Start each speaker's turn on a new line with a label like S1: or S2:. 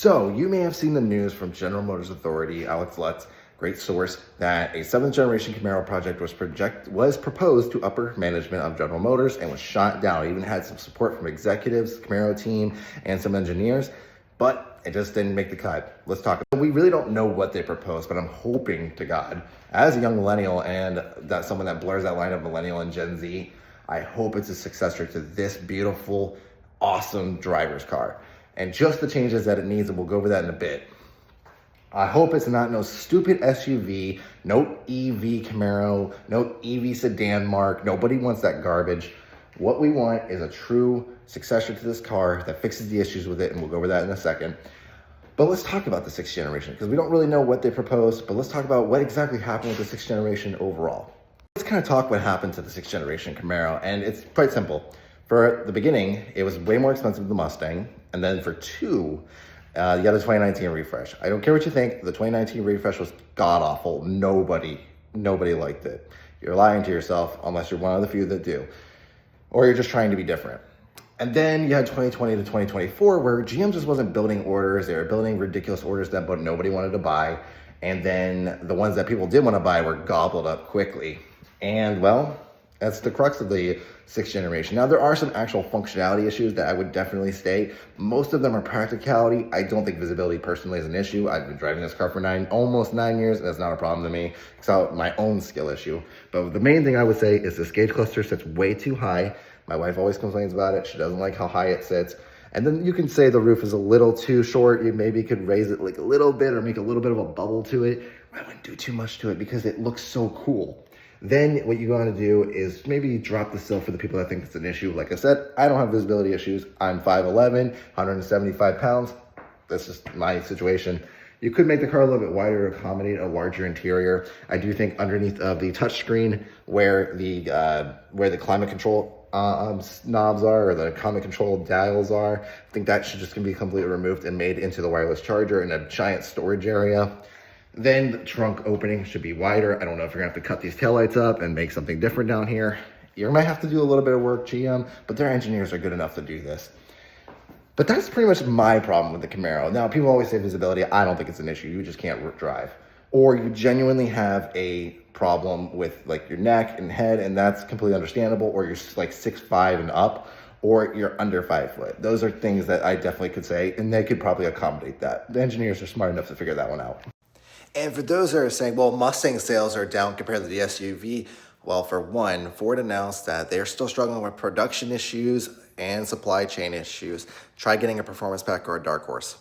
S1: So you may have seen the news from General Motors Authority, Alex Lutz, great source, that a 7th generation Camaro project was proposed to upper management of General Motors and was shot down. It even had some support from executives, Camaro team, and some engineers, but it just didn't make the cut. Let's talk. We really don't know what they proposed, but I'm hoping to God, as a young millennial and that's someone that blurs that line of millennial and Gen Z, I hope it's a successor to this beautiful, awesome driver's car. And just the changes that it needs, and we'll go over that in a bit. I hope it's not no stupid SUV, no EV Camaro, no EV sedan mark. Nobody wants that garbage. What we want is a true successor to this car that fixes the issues with it, and we'll go over that in a second. But let's talk about the 6th generation, because we don't really know what they proposed, but let's talk about what exactly happened with the 6th generation overall. Let's kind of talk what happened to the 6th generation Camaro, and it's quite simple. For the beginning, it was way more expensive than the Mustang, and then for 2, you got a 2019 refresh. I don't care what you think, the 2019 refresh was god-awful. Nobody liked it. You're lying to yourself, unless you're one of the few that do. Or you're just trying to be different. And then you had 2020 to 2024, where GM just wasn't building orders. They were building ridiculous orders that nobody wanted to buy. And then the ones that people did want to buy were gobbled up quickly. And well, that's the crux of the 6th generation. Now, there are some actual functionality issues that I would definitely state. Most of them are practicality. I don't think visibility personally is an issue. I've been driving this car for almost 9 years, and that's not a problem to me. It's my own skill issue. But the main thing I would say is this gauge cluster sits way too high. My wife always complains about it. She doesn't like how high it sits. And then you can say the roof is a little too short. You maybe could raise it like a little bit or make a little bit of a bubble to it. I wouldn't do too much to it because it looks so cool. Then what you want to do is maybe drop the sill for the people that think it's an issue. Like I said, I don't have visibility issues. I'm 5'11", 175 pounds. That's just my situation. You could make the car a little bit wider to accommodate a larger interior. I do think underneath of the touchscreen where the climate control knobs are, or the climate control dials are, I think that should just be completely removed and made into the wireless charger in a giant storage area. Then the trunk opening should be wider. I don't know if you're gonna have to cut these taillights up and make something different down here. You might have to do a little bit of work, GM, but their engineers are good enough to do this. But that's pretty much my problem with the Camaro. Now, people always say visibility. I don't think it's an issue. You just can't drive. Or you genuinely have a problem with like your neck and head, and that's completely understandable. Or you're like 6'5" and up, or you're under 5 foot. Those are things that I definitely could say, and they could probably accommodate that. The engineers are smart enough to figure that one out. And for those that are saying, well, Mustang sales are down compared to the SUV, well, for one, Ford announced that they're still struggling with production issues and supply chain issues. Try getting a performance pack or a Dark Horse.